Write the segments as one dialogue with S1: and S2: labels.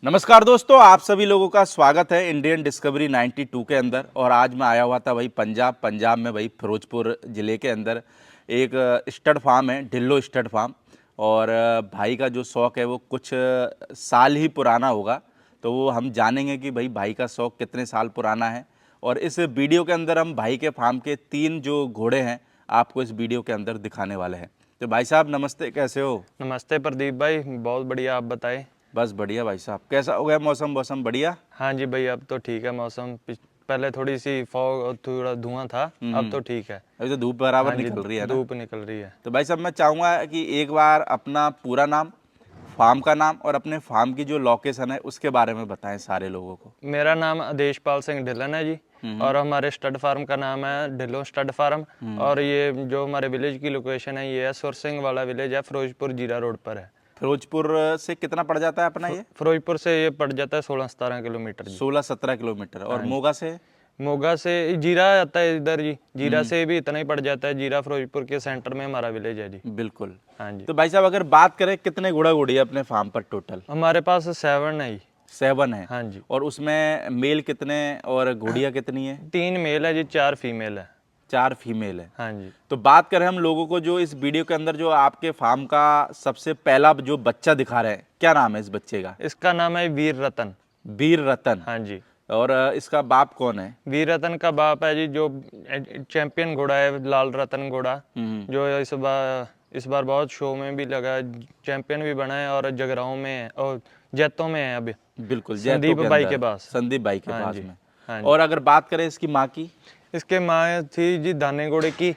S1: नमस्कार दोस्तों, आप सभी लोगों का स्वागत है इंडियन डिस्कवरी 92 के अंदर। और आज मैं आया हुआ था भाई पंजाब में भाई फिरोजपुर ज़िले के अंदर एक स्टड फार्म है, ढिल्लो स्टड फार्म। और भाई का जो शौक़ है वो कुछ साल ही पुराना होगा, तो वो हम जानेंगे कि भाई का शौक़ कितने साल पुराना है। और इस वीडियो के अंदर हम भाई के फार्म के 3 जो घोड़े हैं आपको इस वीडियो के अंदर दिखाने वाले हैं। तो भाई साहब नमस्ते, कैसे हो?
S2: नमस्ते प्रदीप भाई, बहुत बढ़िया। आप बताएं।
S1: बस बढ़िया भाई साहब। कैसा हो गया मौसम बढ़िया?
S2: हाँ जी भाई, अब तो ठीक है मौसम। पहले थोड़ी सी फॉग और थोड़ा धुआं था, अब तो ठीक है।
S1: अभी तो धूप बराबर
S2: हाँ जी,
S1: निकल रही है ना?
S2: धूप निकल रही है।
S1: तो भाई साहब मैं चाहूँगा कि एक बार अपना पूरा नाम, फार्म का नाम और अपने फार्म की जो लोकेशन है उसके बारे में बताएं सारे लोगों को।
S2: मेरा नाम आदेशपाल सिंह ढिल्लन है जी। और हमारे स्टड फार्म का नाम है ढिल्लो स्टड फार्म। और ये जो हमारे विलेज की लोकेशन है ये है सुरसिंह वाला विलेज है, फिरोजपुर जीरा रोड पर है।
S1: फिरोजपुर से कितना पड़ जाता है अपना ये?
S2: फिरोजपुर से ये पड़ जाता है 16-17 किलोमीटर जी।
S1: 16-17 किलोमीटर। और मोगा से?
S2: मोगा से जीरा आता है इधर जी। जीरा से भी इतना ही पड़ जाता है। जीरा फिरोजपुर के सेंटर में हमारा विलेज है जी।
S1: बिल्कुल।
S2: हाँ जी।
S1: तो भाई साहब अगर बात करें कितने घोड़ा घोड़ी है अपने फार्म पर टोटल?
S2: हमारे पास 7 है जी।
S1: 7 है।
S2: हाँ जी।
S1: और उसमें मेल कितने और घोड़ियाँ कितनी है?
S2: 3 मेल है जी, 4 फीमेल है।
S1: 4 फीमेल है।
S2: हाँ जी।
S1: तो बात करें हम लोगों को जो इस वीडियो के अंदर जो आपके फार्म का सबसे पहला जो बच्चा दिखा रहे हैं, क्या नाम है इस बच्चे का?
S2: इसका नाम है वीर रतन।
S1: वीर रतन।
S2: हाँ जी।
S1: और इसका बाप कौन है?
S2: वीर रतन का बाप है जी जो चैंपियन घोड़ा है, लाल रतन घोड़ा, जो इस बार बहुत शो में भी लगा है, चैंपियन भी बना है और जगराओं में है और जैतों में है अभी।
S1: बिल्कुल,
S2: संदीप भाई के पास।
S1: संदीप भाई के
S2: हाँ
S1: पास
S2: जी।
S1: में।
S2: हाँ जी।
S1: और अगर बात करें इसकी माँ की?
S2: इसके माँ थी जी दाने घोड़े की।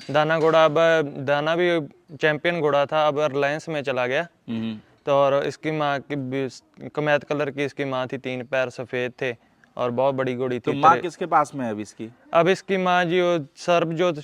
S2: दाना घोड़ा अब दाना भी चैंपियन घोड़ा था, अब रिलायंस में चला गया। तो और इसकी माँ की कमैत कलर की इसकी माँ थी, 3 पैर सफ़ेद थे और बहुत बड़ी घोड़ी
S1: तो
S2: थी।
S1: माँ किसके पास में है अभी इसकी?
S2: अब इसकी माँ जी वो सरबजोत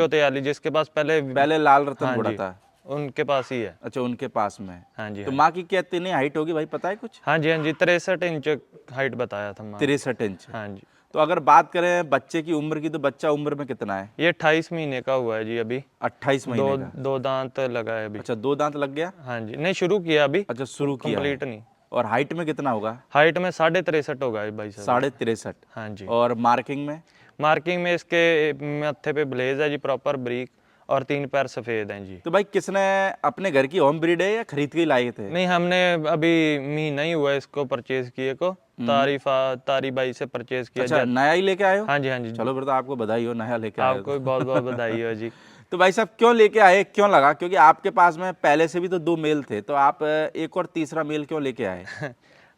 S2: अयाली जिसके पास
S1: पहले लाल रतन
S2: हाँ
S1: घोड़ा
S2: जी,
S1: था।
S2: उनके पास ही है।
S1: अच्छा, उनके पास में है।
S2: हाँ जी।
S1: तो
S2: हाँ
S1: माँ की क्या इतनी हाइट होगी भाई, पता है कुछ?
S2: हाँ जी। हाँ जी, 63 इंच हाइट बताया था माँ।
S1: 63 इंच।
S2: हाँ जी।
S1: तो अगर बात करें बच्चे की उम्र की, तो बच्चा उम्र में कितना है?
S2: ये 28 महीने का हुआ है जी अभी।
S1: 28 महीने का।
S2: दो दांत लगा है अभी।
S1: अच्छा, 2 दांत लग गया?
S2: हाँ जी, नहीं शुरू किया अभी।
S1: अच्छा, शुरू किया है।
S2: कंप्लीट नहीं।
S1: और हाइट में कितना होगा?
S2: हाइट में 63.5 होगा भाई साहब।
S1: 63.5।
S2: हाँ जी।
S1: और मार्किंग में?
S2: मार्किंग में इसके माथे पे ब्लेज है जी, प्रॉपर ब्रीक, और 3 पैर सफ़ेद हैं जी।
S1: तो भाई किसने, अपने घर की होम ब्रीड है या खरीद के ही लाए थे?
S2: नहीं, हमने अभी महीना ही हुआ इसको परचेज किए को। तारी बाई से परचेज किया।
S1: अच्छा, नया ही लेके आए हो?
S2: हाँ जी। हाँ जी।
S1: चलो फिर तो आपको बधाई हो, नया लेके आए हो
S2: आपको
S1: तो।
S2: भी बहुत बहुत बधाई हो जी।
S1: तो भाई साहब क्यों लेके आए, क्यों लगा? क्योंकि आपके पास में पहले से भी तो 2 मेल थे, तो आप एक और तीसरा मेल क्यों लेके आए?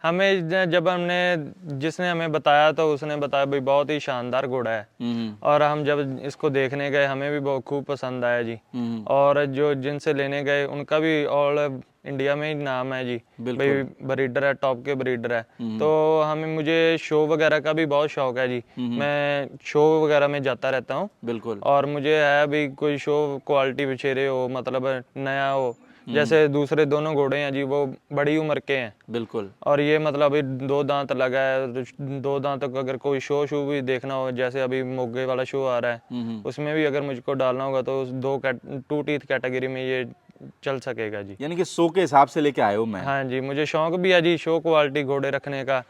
S2: जब हमने जिसने हमें बताया तो उसने बताया भाई बहुत ही शानदार घोड़ा है। और हम जब इसको देखने गए हमें भी बहुत खूब पसंद आया जी। और जो जिनसे लेने गए उनका भी ऑल इंडिया में ही नाम है जी, भाई ब्रीडर है, टॉप के ब्रीडर है। तो मुझे शो वगैरह का भी बहुत शौक है जी। मैं शो वगैरह में जाता रहता हूँ।
S1: बिल्कुल।
S2: और मुझे है भी कोई शो क्वालिटी बिछेरे हो, मतलब नया हो। जैसे दूसरे दोनों घोड़े हैं जी वो बड़ी उम्र के हैं।
S1: बिल्कुल।
S2: और ये मतलब अभी 2 दांत लगा है। 2 दांत तक अगर कोई शो भी देखना हो, जैसे अभी मोगे वाला शो आ रहा है, उसमें भी अगर मुझको डालना होगा तो उस 2 टीथ कैटेगरी में ये चल सकेगा जी।
S1: यानी कि शो के हिसाब से लेके आए हो मैं?
S2: हाँ जी, मुझे शौक भी है जी शो क्वालिटी घोड़े रखने का।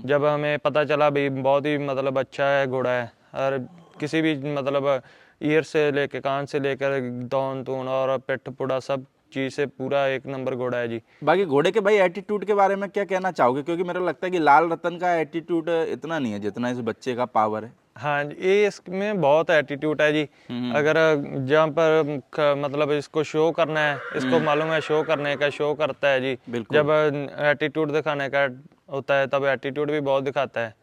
S2: जब हमें पता चला भाई बहुत ही मतलब अच्छा है घोड़ा है, और किसी भी मतलब ईयर से लेके कान से लेकर दौन तून और पिट्ठ पुड़ा सब चीज़ से पूरा 1 नंबर घोड़ा है जी।
S1: बाकी घोड़े के भाई एटीट्यूड के बारे में क्या कहना चाहोगे? क्योंकि मेरा लगता है कि लाल रतन का एटीट्यूड इतना नहीं है जितना इस बच्चे का पावर है।
S2: हाँ जी, ये इसमें बहुत एटीट्यूड है जी। अगर जहाँ पर मतलब इसको शो करना है, इसको मालूम है शो करने का, शो करता है जी। जब एटीट्यूड दिखाने का होता है तब एटीट्यूड भी बहुत दिखाता है।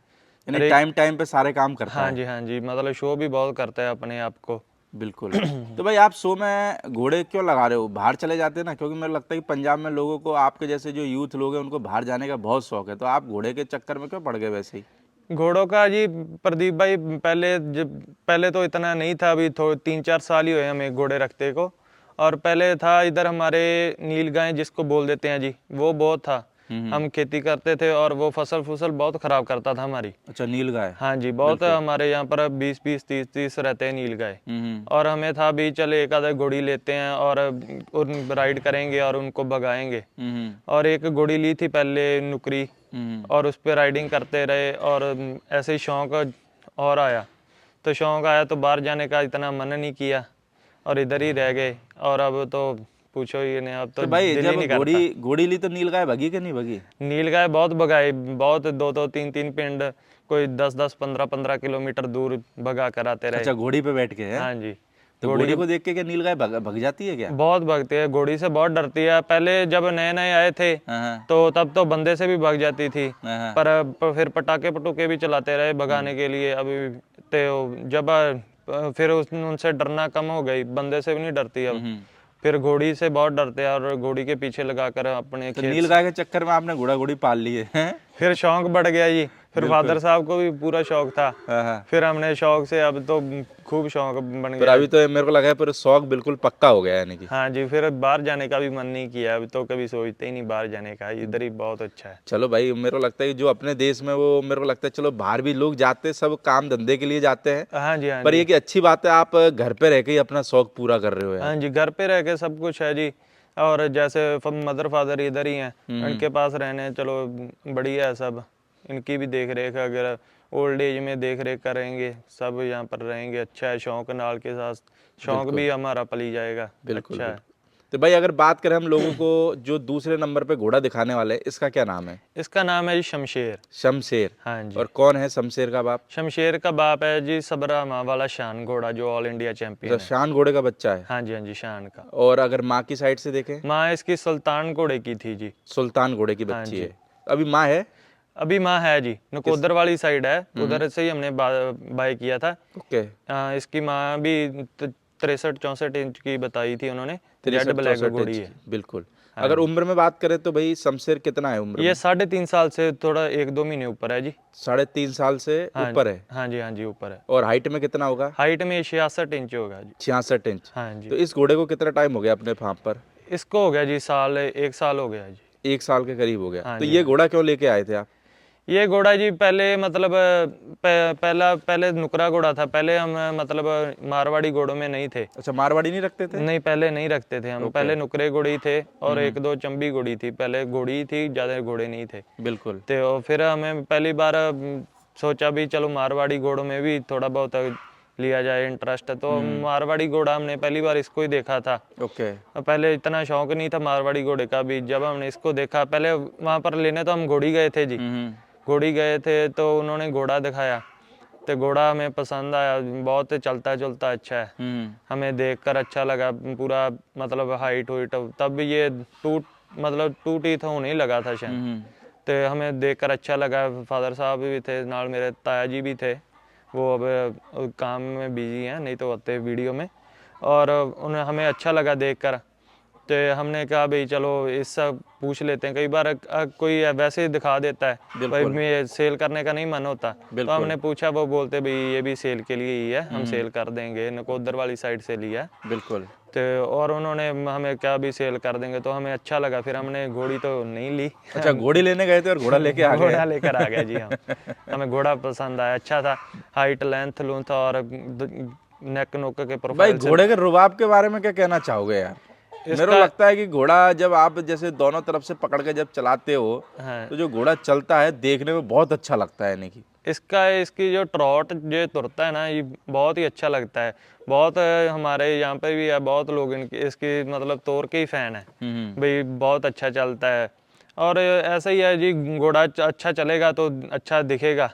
S1: यानी टाइम टाइम पे सारे काम करता है।
S2: हाँ जी। हाँ जी, मतलब शो भी बहुत करता है अपने आप को।
S1: बिल्कुल। तो भाई आप शो में घोड़े क्यों लगा रहे हो? बाहर चले जाते हैं ना, क्योंकि मेरा लगता है कि पंजाब में लोगों को, आपके जैसे जो यूथ लोग हैं, उनको बाहर जाने का बहुत शौक है, तो आप घोड़े के चक्कर में क्यों पड़ गए वैसे ही?
S2: घोड़ों का जी प्रदीप भाई पहले तो इतना नहीं था, अभी 3-4 साल ही हुए हमें घोड़े रखते को। और पहले था इधर हमारे नील गाय जिसको बोल देते हैं जी, वो बहुत था। हम खेती करते थे और वो फसल बहुत खराब करता था हमारी।
S1: अच्छा, नीलगाय।
S2: हाँ जी, बहुत हमारे यहाँ पर 20-20 30-30 रहते हैं नीलगाय। और हमें था भी चल एक आधा घोड़ी लेते हैं और उन राइड करेंगे और उनको भगाएंगे। और एक घोड़ी ली थी पहले नुकरी, और उस पर राइडिंग करते रहे और ऐसे ही शौक और आया। तो शौक आया तो बाहर जाने का इतना मन नहीं किया और इधर ही रह गए। और अब तो पूछो ही नहीं, अब तो
S1: भाई
S2: दिल ही
S1: जब
S2: नहीं करता।
S1: घोड़ी ली तो नीलगाय भगी कि नहीं भगी?
S2: नीलगाय बहुत भगाए, बहुत 2-2 3-3 पिंड, कोई 10-10 15-15 किलोमीटर दूर भगा कर आते रहे।
S1: अच्छा, घोड़ी पे बैठ के है?
S2: हाँ जी।
S1: तो घोड़ी को देख के क्या नीलगाय भग जाती है क्या?
S2: बहुत भगती है, घोड़ी से बहुत डरती है। पहले जब नए नए आए थे
S1: हाँ,
S2: तो तब तो बंदे से भी भाग जाती थी,
S1: हाँ,
S2: पर फिर पटाखे पटूके भी चलाते रहे भगाने के लिए। अभी तो जब फिर उनसे डरना कम हो गई, बंदे से भी नहीं डरती अब। फिर घोड़ी से बहुत डरते हैं और घोड़ी के पीछे लगाकर अपने
S1: तो
S2: खेत
S1: नीलगाय के चक्कर में आपने घोड़ा घोड़ी पाल लिए हैं?
S2: फिर शौक बढ़ गया जी। फिर फादर साहब को भी पूरा शौक था।
S1: हाँ।
S2: फिर हमने शौक से अब तो खूब शौक बन
S1: पर
S2: गया।
S1: अभी तो मेरे को लगा है पर शौक बिल्कुल पक्का हो गया है यानी कि।
S2: हाँ जी, फिर बाहर जाने का भी मन नहीं किया, अब तो कभी सोचते ही नहीं बाहर जाने का, इधर ही बहुत अच्छा है।
S1: चलो भाई, मेरे को लगता है कि जो अपने देश में, वो मेरे को लगता है चलो बाहर भी लोग जाते हैं, सब काम धंधे के लिए जाते हैं,
S2: हाँ जी, हाँ
S1: पर
S2: जी।
S1: ये कि अच्छी बात है आप घर पे रह के ही अपना शौक पूरा कर रहे हो यार।
S2: हाँ जी, घर पे रह के सब कुछ है जी। और जैसे मदर फादर इधर ही हैं, इनके पास रहने चलो बढ़िया है सब। इनकी भी देख रेख अगर ओल्ड एज में देख रेख करेंगे, सब यहाँ पर रहेंगे, अच्छा है। शौक नाल के साथ शौक भी हमारा पली जाएगा।
S1: बिल्कुल
S2: अच्छा है।
S1: बिल्कुल। तो भाई अगर बात करें हम लोगों को, जो दूसरे नंबर पे घोड़ा दिखाने वाले हैं, इसका क्या नाम है?
S2: इसका नाम है जी शमशेर।
S1: शमशेर।
S2: हाँ जी।
S1: और कौन है शमशेर का बाप?
S2: शमशेर का बाप है जी सबरा माँ वाला शान घोड़ा, जो ऑल इंडिया चैंपियन
S1: अच्छा,
S2: है।
S1: शान घोड़े का बच्चा है।
S2: हाँ जी, हाँ जी, शान का।
S1: और अगर माँ की साइड से देखें?
S2: माँ इसकी सुल्तान घोड़े की थी जी।
S1: सुल्तान घोड़े की
S2: हाँ
S1: बच्ची
S2: जी।
S1: है। अभी माँ है?
S2: अभी माँ है जी, नकोदर वाली साइड है, उधर से ही हमने बाय किया था।
S1: ओके।
S2: इसकी माँ भी 63-64 इंच की बताई थी उन्होंने। जेड
S1: 63
S2: ब्लैक
S1: 64
S2: घोड़ी
S1: इंच
S2: है।
S1: की, बिल्कुल। अगर उम्र में बात करें तो भाई शमशेर कितना है उम्र
S2: ये
S1: में?
S2: 3.5 साल से थोड़ा 1-2 महीने ऊपर है जी।
S1: 3.5 साल से
S2: हाँ
S1: ऊपर है।
S2: हाँ जी, हाँ जी, ऊपर है।
S1: और हाइट में कितना होगा?
S2: हाइट में 66 इंच होगा जी।
S1: 66 इंच।
S2: हाँ जी।
S1: तो इस घोड़े को कितना टाइम हो गया अपने फार्म पर?
S2: इसको हो गया जी 1 साल हो गया जी।
S1: 1 साल के करीब हो गया।
S2: हाँ
S1: तो
S2: जी,
S1: ये
S2: हाँ।
S1: घोड़ा क्यों लेके आए थे आप?
S2: ये घोड़ा जी पहले मतलब पहले नुकरा घोड़ा था। पहले हम मतलब मारवाड़ी घोड़ों में नहीं थे।
S1: अच्छा, मारवाड़ी नहीं रखते थे?
S2: नहीं, पहले नहीं रखते थे हम। पहले नुकरे घोड़ी थे और 1-2 चंबी घोड़ी थी। पहले घोड़ी थी, ज्यादा घोड़े नहीं थे।
S1: बिल्कुल।
S2: तो फिर हमें पहली बार सोचा भी चलो मारवाड़ी घोड़ों में भी थोड़ा बहुत लिया जाए इंटरेस्ट। तो मारवाड़ी घोड़ा हमने पहली बार इसको ही देखा था।
S1: ओके।
S2: पहले इतना शौक नहीं था मारवाड़ी घोड़े का भी। जब हमने इसको देखा, पहले वहां पर लेने तो हम घोड़ी गए थे जी। घोड़ी गए थे तो उन्होंने घोड़ा दिखाया, तो घोड़ा हमें पसंद आया, बहुत चलता चलता अच्छा है। हमें देखकर अच्छा लगा, पूरा मतलब हाइट हुइट। तब ये टू टीथ होने ही लगा था शायद। तो हमें देखकर अच्छा लगा। फादर साहब भी थे नाल, मेरे ताया जी भी थे, वो अब काम में बिजी हैं, नहीं तो होते वीडियो में। और उन्हें हमें अच्छा लगा देखकर। तो हमने कहा भाई चलो इससे पूछ लेते हैं। कई बार कोई वैसे ही दिखा देता है, भाई मैं सेल करने का नहीं मन होता। तो हमने पूछा, वो बोलते भाई ये भी सेल के लिए ही है, हम सेल कर देंगे, नकोदर वाली साइड से लिया।
S1: बिल्कुल।
S2: तो और उन्होंने हमें क्या भी सेल कर देंगे, तो हमें अच्छा लगा। फिर हमने घोड़ी तो नहीं ली।
S1: अच्छा, घोड़ी लेने गए थे और घोड़ा लेके आ गए?
S2: घोड़ा लेकर आ गया जी हम। हमें घोड़ा पसंद आया, अच्छा था। हाइट लेंथ लूंथ और नेक नुक के
S1: भाई
S2: प्रोफाइल से।
S1: घोड़े के रुबाब के बारे में क्या कहना चाहोगे यार? मेरे को लगता है कि घोड़ा जब आप जैसे दोनों तरफ से पकड़ के जब चलाते हो,
S2: हाँ।
S1: तो जो घोड़ा चलता है देखने में बहुत अच्छा लगता है। यानी कि
S2: इसकी जो ट्रॉट जो तुरता है ना, ये बहुत ही अच्छा लगता है। बहुत हमारे यहाँ पे भी है, बहुत लोग इसकी मतलब तोड़ के ही फैन है भाई, बहुत अच्छा चलता है। और ऐसा ही है जी, घोड़ा अच्छा चलेगा तो अच्छा दिखेगा।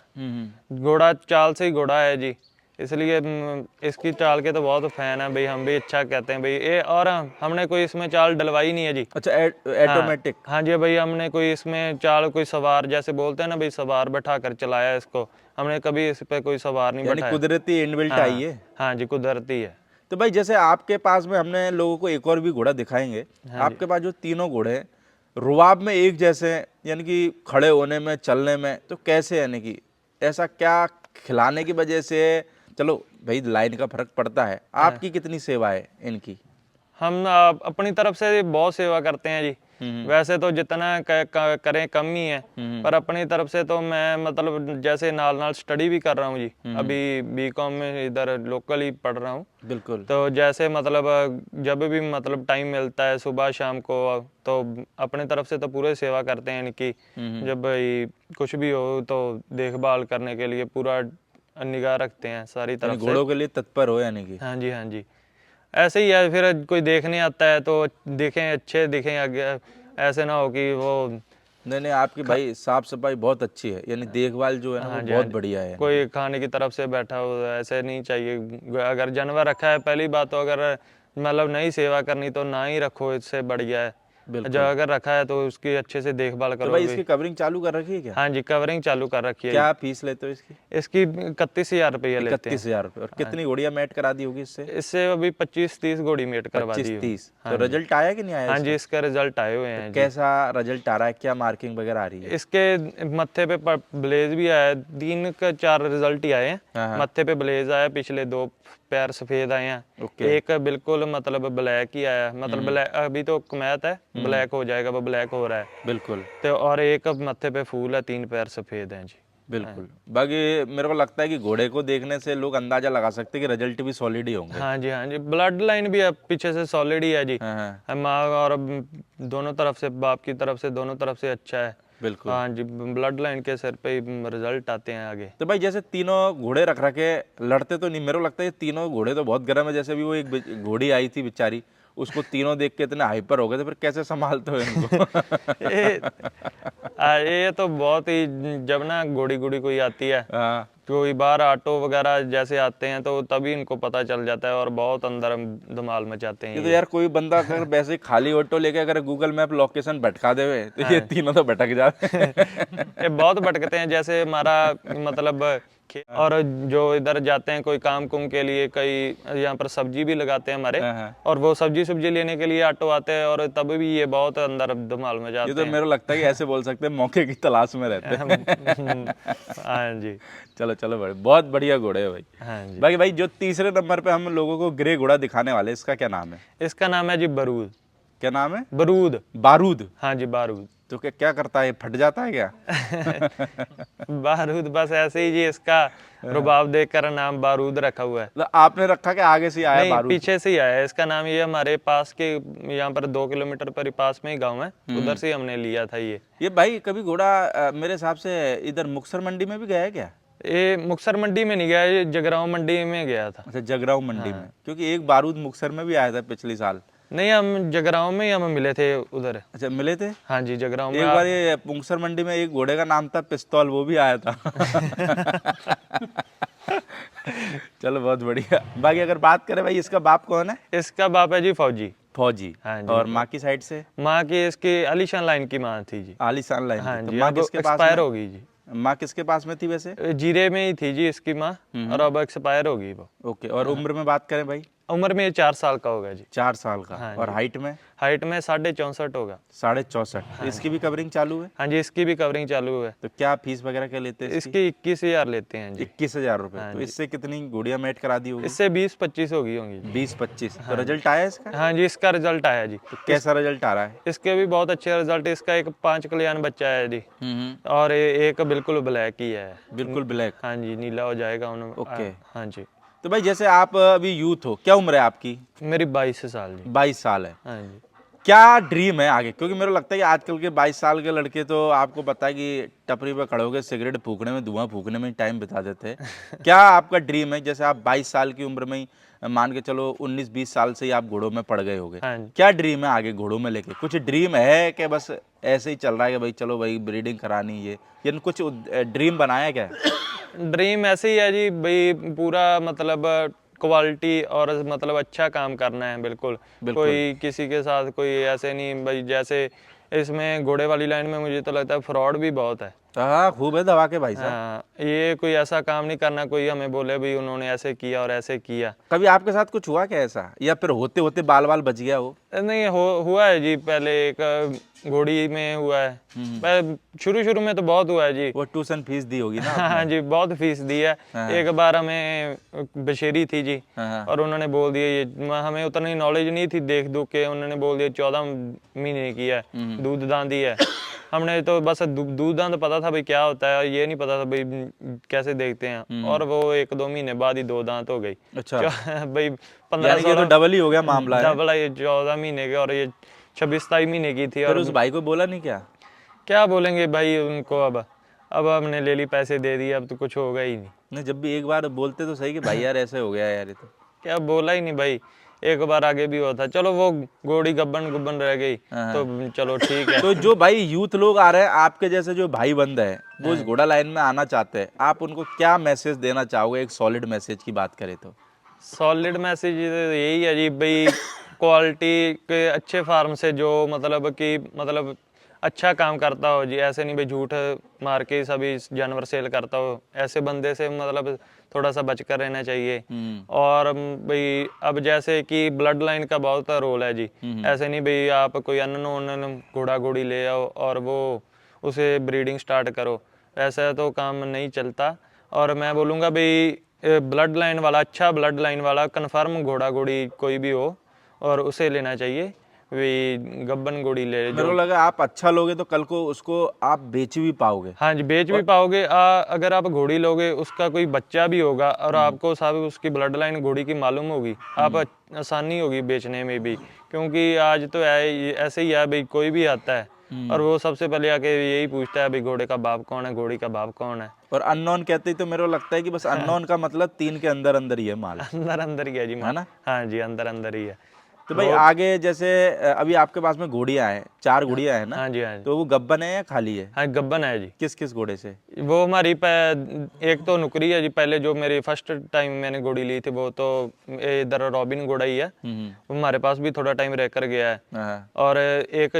S2: घोड़ा चाल से ही घोड़ा है जी, इसलिए इसकी चाल के तो बहुत फैन है भाई। हम भी अच्छा कहते हैं भाई ये। और हमने कोई इसमें चाल डलवाई नहीं है जी।
S1: अच्छा,
S2: हाँ
S1: ऑटोमेटिक?
S2: हाँ जी भाई, हमने कोई इसमें चाल कोई सवार जैसे बोलते हैं ना भाई, सवार बैठा कर चलाया इसको। हमने कभी इस पे कोई सवार नहीं
S1: यानी
S2: बैठाया।
S1: कुदरती इनबिल्ट आई है।
S2: हाँ जी, कुदरती है।
S1: तो भाई जैसे आपके पास में, हमने लोगों को एक और भी घोड़ा दिखाएंगे। आपके पास जो तीनों घोड़े हैं, रुबाब में एक जैसे हैं, यानी कि खड़े होने में, चलने में, तो कैसे? यानी कि ऐसा क्या खिलाने की वजह से? चलो भाई लाइन का फर्क पड़ता है। आपकी कितनी सेवा है इनकी?
S2: हम अपनी तरफ से बहुत सेवा करते हैं जी। वैसे तो जितना करें कम ही है, पर अपनी तरफ से तो मैं मतलब जैसे नाल नाल स्टडी भी कर रहा हूँ जी। अभी बीकॉम में इधर लोकल ही पढ़ रहा हूँ।
S1: बिल्कुल।
S2: तो जैसे मतलब जब भी मतलब टाइम मिलता है सुबह शाम को, तो अपने तरफ से तो पूरे सेवा करते हैं इनकी। जब भाई कुछ भी हो तो देखभाल करने के लिए पूरा निगाह रखते हैं सारी
S1: यानी
S2: तरफ से।
S1: घोड़ों के लिए तत्पर हो यानी कि।
S2: हाँ जी, हाँ जी। ऐसे ही है, फिर कोई देखने आता है तो देखें, अच्छे दिखें आगे, ऐसे ना हो कि वो।
S1: नहीं नहीं, आपकी भाई साफ सफाई बहुत अच्छी है, यानी देखभाल जो है ना
S2: हाँ
S1: वो
S2: जी, हाँ
S1: बहुत
S2: जी।
S1: बढ़िया है।
S2: कोई खाने की तरफ से बैठा हो, ऐसे नहीं चाहिए। अगर जानवर रखा है, पहली बात तो अगर मतलब नहीं सेवा करनी तो ना ही रखो, इससे बढ़िया है।
S1: बिल्कुल।
S2: जो अगर रखा है तो उसकी अच्छे से देखभाल
S1: तो
S2: करो
S1: भाई
S2: भी।
S1: इसकी कवरिंग चालू कर रखी है क्या?
S2: हाँ जी, कवरिंग चालू कर रखी है।
S1: क्या फीस लेते हो इसकी?
S2: इसकी 31,000 रुपये लेते हैं।
S1: 31,000 रुपये। और कितनी घोड़ियां मैट करा दी होगी इससे?
S2: इससे अभी 25-30 घोड़ी मेट करवा दी है।
S1: 25-30।
S2: हाँ
S1: तो
S2: जी,
S1: रिजल्ट आया कि नहीं आया
S2: हाँ जी,
S1: इसका?
S2: इसका रिजल्ट आए हुए
S1: तो
S2: हैं जी।
S1: कैसा रिजल्ट आ रहा है, क्या मार्किंग वगैरह आ रही है?
S2: इसके मत्थे पे ब्लेज भी आया है, 3 का 4 रिजल्ट ही आए हैं।
S1: हाँ हाँ।
S2: मत्थे पे ब्लेज आया, पिछले 2 पैर सफेद आए हैं।
S1: ओके।
S2: एक बिल्कुल मतलब ब्लैक ही आया, मतलब ब्लैक अभी तो कमैत है, ब्लैक हो जाएगा, वो ब्लैक हो रहा है।
S1: बिल्कुल
S2: तो और एक मत्थे पे फूल है, 3 पैर सफेद हैं जी।
S1: बिल्कुल। बाकी मेरे को लगता है कि घोड़े को देखने से लोग अंदाजा लगा सकते हैं कि रिजल्ट भी सॉलिड ही होंगे।
S2: हाँ जी, हाँ जी, ब्लड लाइन भी पीछे से सॉलिड ही है जी।
S1: हाँ हाँ।
S2: माँ और दोनों तरफ से, बाप की तरफ से, दोनों तरफ से अच्छा है।
S1: बिल्कुल।
S2: हाँ जी, ब्लड लाइन के सर पे ही रिजल्ट आते हैं आगे।
S1: तो भाई जैसे तीनों घोड़े रख रखे लड़ते तो नहीं, मेरे को लगता है ये तीनों घोड़े तो बहुत गर्म है। जैसे भी वो एक घोड़ी आई थी बेचारी, उसको तीनों देख के इतने हाइपर हो गए थे, फिर कैसे संभालते हो इनको?
S2: ये तो बहुत ही, जब ना घोड़ी कोई आती है,
S1: हाँ।
S2: कोई बाहर ऑटो वगैरह जैसे आते हैं तो तभी इनको पता चल जाता है और बहुत अंदर धमाल मचाते हैं
S1: ये तो
S2: ये।
S1: यार कोई बंदा अगर वैसे ही खाली ऑटो लेके अगर गूगल मैप लोकेशन भटका देवे तो ये तीनों तो भटक जाते हैं।
S2: ये बहुत भटकते हैं। जैसे हमारा मतलब और जो इधर जाते हैं कोई काम कुम के लिए, कई यहाँ पर सब्जी भी लगाते हैं हमारे,
S1: हाँ, हाँ।
S2: और वो सब्जी लेने के लिए ऑटो आते हैं और तब भी ये बहुत अंदर धमाल
S1: ये
S2: मचाते
S1: तो
S2: हैं।
S1: मेरे को लगता है कि ऐसे बोल सकते हैं मौके की तलाश में रहते हैं।
S2: हाँ जी,
S1: चलो चलो भाई, बहुत बढ़िया घोड़े है भाई।
S2: हाँ जी।
S1: बाकी भाई जो तीसरे नंबर पे हम लोगों को ग्रे घोड़ा दिखाने वाले, इसका क्या नाम है?
S2: इसका नाम है जी बरूद।
S1: क्या नाम है?
S2: बरूद।
S1: बारूद।
S2: हाँ जी, बारूद।
S1: तो क्या क्या करता है, फट जाता है क्या?
S2: बारूद बस ऐसे ही जी, इसका रुबाब देखकर नाम बारूद रखा हुआ है।
S1: तो आपने रखा कि आगे से आया
S2: नहीं,
S1: बारूद?
S2: पीछे से ही आया है इसका नाम। ये हमारे पास के यहाँ पर 2 किलोमीटर पर ही पास में ही गांव है, उधर से हमने लिया था ये।
S1: भाई कभी घोड़ा मेरे हिसाब से इधर मुक्तसर मंडी में भी गया है क्या?
S2: ये मुक्तसर मंडी में नहीं गया, ये जगरांव मंडी में गया था।
S1: अच्छा, जगरांव मंडी में, क्योंकि एक बारूद मुक्तसर में भी आया था पिछले साल।
S2: नहीं, हम जगरांव में ही हम मिले थे उधर।
S1: अच्छा, मिले थे?
S2: हाँ जी, जगरांव में।
S1: एक बार ये मुक्तसर मंडी में एक घोड़े का नाम था पिस्तौल, वो भी आया था। चलो बहुत बढ़िया। बाकी अगर बात करें भाई, इसका बाप कौन है?
S2: इसका बाप है जी फौजी।
S1: फौजी।
S2: हाँ जी।
S1: और माँ की साइड से?
S2: माँ की इसकी आलीशान लाइन की माँ थी जी।
S1: आलीशान लाइन
S2: हाँ
S1: की। तो
S2: जी,
S1: माँ
S2: अब
S1: किसके पास
S2: एक्सपायर
S1: में?
S2: हो गई जी।
S1: माँ किसके पास में थी वैसे?
S2: जीरे में ही थी जी इसकी माँ, और अब एक्सपायर हो गई वो।
S1: ओके। और उम्र में बात करें भाई?
S2: उम्र में ये 4 साल का होगा जी।
S1: 4 साल का।
S2: हाँ
S1: और
S2: जी।
S1: हाइट में?
S2: हाइट में 64.5 होगा।
S1: 64.5। इसकी भी कवरिंग चालू है?
S2: हाँ जी, इसकी भी कवरिंग चालू है।
S1: तो क्या फीस वगैरह क्या लेते हैं इसकी?
S2: इसकी 21,000 लेते हैं जी।
S1: 21,000 रुपये।
S2: हाँ
S1: तो
S2: जी।
S1: इससे कितनी गुड़िया मैट करा दी होगी?
S2: इससे 20-25 होगी होंगी जी।
S1: 20-25। तो रिजल्ट आया इसका?
S2: हाँ जी, इसका रिजल्ट आया जी।
S1: तो कैसा रिजल्ट आ रहा है?
S2: इसके भी बहुत अच्छे रिजल्ट। इसका एक 5 कल्याण बच्चा है जी,
S1: हम्म।
S2: और एक बिल्कुल ब्लैक ही है।
S1: बिल्कुल ब्लैक।
S2: हाँ जी, नीला हो जाएगा उन।
S1: ओके।
S2: हाँ जी।
S1: तो भाई जैसे आप अभी यूथ हो, क्या उम्र है आपकी?
S2: मेरी 22 साल जी।
S1: 22 साल है।
S2: हाँ जी।
S1: क्या ड्रीम है आगे? क्योंकि मेरे को लगता है कि आजकल के 22 साल के लड़के तो आपको पता है कि टपरी पे खड़े होकर सिगरेट फूकने में, धुआं फूकने में टाइम बिता देते हैं। क्या आपका ड्रीम है? जैसे आप 22 साल की उम्र में ही, मान के चलो 19-20 साल से ही आप घोड़ों में पड़ गए होगे,
S2: हाँ जी।
S1: क्या ड्रीम है आगे घोड़ों में लेके? कुछ ड्रीम है कि बस ऐसे ही चल रहा है कि भाई चलो भाई ब्रीडिंग करानी है, यानी कुछ ड्रीम बनाया क्या है?
S2: ड्रीम ऐसे ही है जी भाई, पूरा मतलब क्वालिटी और मतलब अच्छा काम करना है। बिल्कुल। कोई किसी के साथ कोई ऐसे नहीं भाई, जैसे इसमें घोड़े वाली लाइन में मुझे तो लगता है फ्रॉड भी बहुत है।
S1: हाँ, खूब है दवा के भाई साहब।
S2: हाँ, ये कोई ऐसा काम नहीं करना कोई हमें बोले भाई उन्होंने ऐसे किया और ऐसे किया।
S1: कभी आपके साथ कुछ हुआ क्या ऐसा, या फिर होते होते बाल बाल बच गया हो?
S2: नहीं, हुआ है जी। पहले एक घोड़ी में हुआ है। शुरू में तो बहुत हुआ है जी।
S1: वो ट्यूशन फीस दी होगी ना?
S2: हाँ जी, बहुत फीस दी है। एक बार हमें बशेरी थी जी, और उन्होंने बोल दिया, ये हमें उतनी नॉलेज नहीं थी, देख दुख के उन्होंने बोल दिया 14 महीने की है, दूध दांदी है। हमने तो बस दूध दांत पता था भाई क्या होता है, ये नहीं पता था भाई कैसे देखते हैं। और वो 1-2 महीने बाद ही 2 दांत हो गई।
S1: अच्छा
S2: भाई
S1: यानी
S2: 15
S1: कि ये तो डबल ही हो गया मामला है।
S2: डबल है, 14 महीने के और ये 26-27 महीने की थी।
S1: फिर
S2: और
S1: उस भाई को बोला नहीं क्या?
S2: क्या बोलेंगे भाई उनको, अब हमने ले ली, पैसे दे दिए, अब तो कुछ होगा ही नहीं।
S1: नहीं, जब भी एक बार बोलते तो सही कि भाई यार ऐसे हो गया यार, ये तो
S2: क्या बोला ही नहीं भाई, एक बार आगे भी हुआ था। चलो वो घोड़ी गब्बन रह गई तो चलो ठीक है।
S1: तो जो भाई यूथ लोग आ रहे हैं आपके जैसे, जो भाई बंद है, वो इस घोड़ा लाइन में आना चाहते हैं, आप उनको क्या मैसेज देना चाहोगे? एक सॉलिड मैसेज की बात करें तो
S2: सॉलिड मैसेज यही है जी भाई, क्वालिटी के अच्छे फार्म से जो मतलब अच्छा काम करता हो जी, ऐसे नहीं भाई झूठ मार के सभी जानवर सेल करता हो, ऐसे बंदे से मतलब थोड़ा सा बच कर रहना चाहिए। और भाई अब जैसे कि ब्लड लाइन का बहुत रोल है जी, ऐसे नहीं भाई आप कोई अननोन घोड़ा घोड़ी ले आओ और वो उसे ब्रीडिंग स्टार्ट करो, ऐसा तो काम नहीं चलता। और मैं बोलूँगा भाई ब्लड लाइन वाला, अच्छा ब्लड लाइन वाला कन्फर्म घोड़ा घोड़ी कोई भी हो और उसे लेना चाहिए, वे गब्बन घोड़ी ले
S1: मेरे
S2: जो।
S1: को लगा आप अच्छा लोगे तो कल को उसको आप बेच भी पाओगे।
S2: हाँ जी, बेच भी पाओगे। अगर आप घोड़ी लोगे, उसका कोई बच्चा भी होगा और आपको साहब उसकी ब्लड लाइन घोड़ी की मालूम होगी, आप आसानी होगी बेचने में भी। क्योंकि आज तो ऐसे ही है भाई, कोई भी आता है और वो सबसे पहले आके यही पूछता है भाई घोड़े का बाप कौन है, घोड़ी का बाप कौन है।
S1: और अननोन कहते ही तो मेरे को लगता है कि बस अननोन का मतलब 3 के अंदर अंदर ही है माल,
S2: अंदर अंदर ही है जी
S1: है ना?
S2: हाँ जी, अंदर अंदर ही है।
S1: तो भाई आगे जैसे अभी आपके पास में घोड़ियां हैं, 4 घोड़ियां हैं ना?
S2: हाँ जी, हाँ जी,
S1: तो वो गब्बन है या खाली है?
S2: हाँ गब्बन है जी।
S1: किस किस घोड़े से?
S2: वो हमारी एक तो नुकरी है जी, पहले जो मेरी फर्स्ट टाइम मैंने घोड़ी ली थी वो तो इधर रॉबिन घोड़ा ही है, वो हमारे पास भी थोड़ा टाइम रह कर गया है।
S1: हाँ,
S2: और एक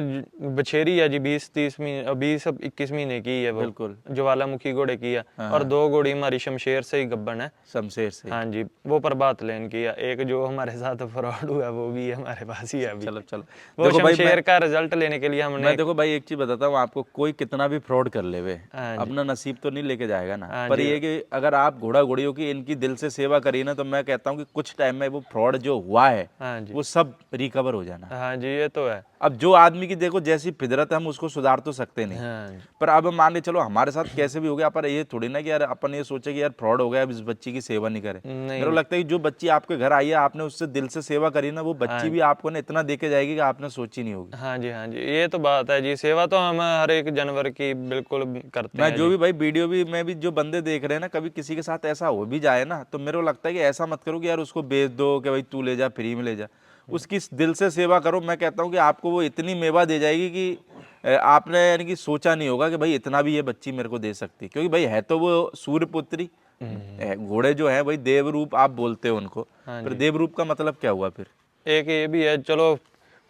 S2: बछेरी है जी, 20-21 महीने की है, वो
S1: बिल्कुल
S2: ज्वालामुखी घोड़े की है। और 2 घोड़ी हमारी शमशेर से ही गब्बन है,
S1: शमशेर से।
S2: हाँ जी, वो प्रभात लेन की है। एक जो हमारे साथ फ्रॉड हुआ वो भी है हमारे पास ही है अभी।
S1: चलो
S2: वो
S1: देखो भाई,
S2: शमशेर का रिजल्ट लेने के लिए हमने
S1: देखो भाई एक चीज बताता हूँ आपको, कोई कितना भी फ्रॉड कर लेवे,
S2: हाँ जी,
S1: अपना नसीब तो नहीं लेके जाएगा ना।
S2: हाँ
S1: पर
S2: जी,
S1: ये कि अगर आप घोड़ा घोड़ियों की इनकी दिल से सेवा करिए ना, तो मैं कहता हूँ कि कुछ टाइम में वो फ्रॉड जो हुआ है
S2: हाँ जी,
S1: वो सब रिकवर हो जाना।
S2: हाँ जी, ये तो है।
S1: अब जो आदमी की देखो जैसी फितरत है, हम उसको सुधार तो सकते नहीं,
S2: हाँ जी,
S1: पर अब मान के चलो हमारे साथ कैसे भी हो गया, पर ये थोड़ी ना कि यार अपन ये सोचे कि यार फ्रॉड हो गया अब इस बच्ची की सेवा नहीं करे। मेरे को लगता है कि जो बच्ची आपके घर आई है, आपने उससे दिल से सेवा करी ना, वो बच्ची भी आपको ना इतना देके जाएगी कि आपने सोची नहीं होगी।
S2: हाँ जी, हाँ जी, ये तो बात है जी। सेवा तो हम हर एक जानवर की बिल्कुल करते
S1: मैं
S2: हैं
S1: जो
S2: जी।
S1: भी भाई वीडियो भी में भी जो बंदे देख रहे हैं ना, कभी किसी के साथ ऐसा हो भी जाए ना, तो मेरे को लगता है कि ऐसा मत करो कि यार उसको बेच दो कि भाई तू ले जा, फ्री में ले जा। उसकी दिल से सेवा करो। मैं कहता हूँ कि आपको वो इतनी मेवा दे जाएगी कि आपने यानी कि सोचा नहीं होगा कि भाई इतना भी ये बच्ची मेरे को दे सकती। क्योंकि भाई है तो वो सूर्यपुत्री, घोड़े जो है भाई देवरूप आप बोलते हो उनको, पर देवरूप का मतलब क्या हुआ फिर?
S2: एक ये भी है, चलो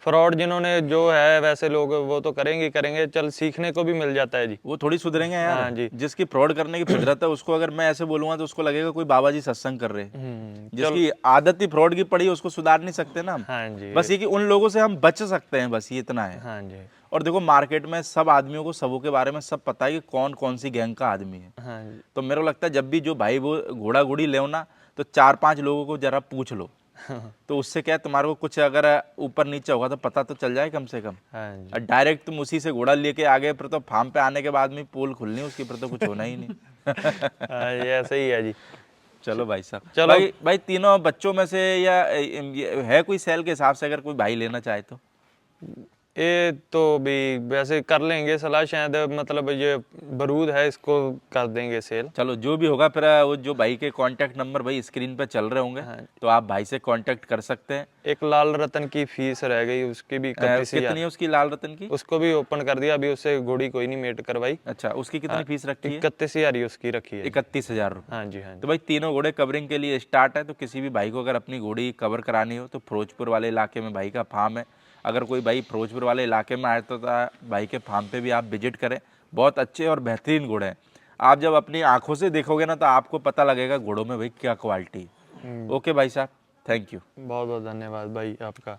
S2: फ्रॉड जिन्होंने जो है वैसे लोग वो तो करेंगे ही करेंगे, चल सीखने को भी मिल जाता है जी।
S1: वो थोड़ी सुधरेंगे
S2: हाँ
S1: यार।
S2: जी,
S1: जिसकी फ्रॉड करने की फितरत है उसको अगर मैं ऐसे बोलूंगा तो उसको लगेगा कोई बाबा जी सत्संग कर रहे हैं।
S2: चल
S1: जिसकी आदत ही फ्रॉड की पड़ी है उसको सुधार नहीं सकते ना हम।
S2: हाँ जी,
S1: बस ये कि उन लोगों से हम बच सकते हैं, बस ये इतना है।
S2: हाँ जी,
S1: और देखो मार्केट में सब आदमियों को सबों के बारे में सब पता है कि कौन कौन सी गैंग का आदमी है।
S2: हाँ जी।
S1: तो मेरे को लगता है जब भी जो भाई वो घोड़ा घोड़ी ले ना, तो 4-5 लोगों को जरा पूछ लो, तो उससे क्या है, तुम्हारे को कुछ अगर ऊपर नीचे होगा तो पता तो चल जाए कम से कम।
S2: हाँ जी,
S1: और डायरेक्ट तुम उसी से घोड़ा लेके आ गए, फिर तो फार्म पे आने के बाद में पोल खुलनी, उसकी फिर तो कुछ होना ही नहीं।
S2: हाँ, ये ऐसे ही है जी।
S1: चलो भाई साहब,
S2: चलो
S1: भाई तीनों बच्चों में से या है कोई सेल के हिसाब से अगर कोई भाई लेना चाहे तो?
S2: ये तो भी वैसे कर लेंगे सलाह, शायद मतलब ये बरूद है, इसको कर देंगे सेल।
S1: चलो जो भी होगा फिर वो जो भाई के कांटेक्ट नंबर भाई स्क्रीन पे चल रहे होंगे, तो आप भाई से कांटेक्ट कर सकते हैं।
S2: एक लाल रतन की फीस रह गई, उसकी भी 31,000।
S1: कितनी है उसकी लाल रतन की?
S2: उसको भी ओपन कर दिया अभी, उससे घोड़ी कोई नहीं मेट करवाई।
S1: अच्छा, उसकी कितनी फीस रखी है?
S2: 31,000 ही उसकी रखी है।
S1: 31,000 रुपये।
S2: हाँ जी, हाँ जी,
S1: तो भाई तीनों घोड़े कवरिंग के लिए स्टार्ट है। तो किसी भी भाई को अगर अपनी घोड़ी कवर करानी हो तो फिरोजपुर वाले इलाके में भाई का फार्म है। अगर कोई भाई फिरोजपुर वाले इलाके में आए तो भाई के फार्म पे भी आप विजिट करें। बहुत अच्छे और बेहतरीन घोड़े हैं। आप जब अपनी आंखों से देखोगे ना तो आपको पता लगेगा घोड़ों में भाई क्या क्वालिटी है। ओके भाई साहब, थैंक यू।
S2: बहुत बहुत धन्यवाद भाई आपका।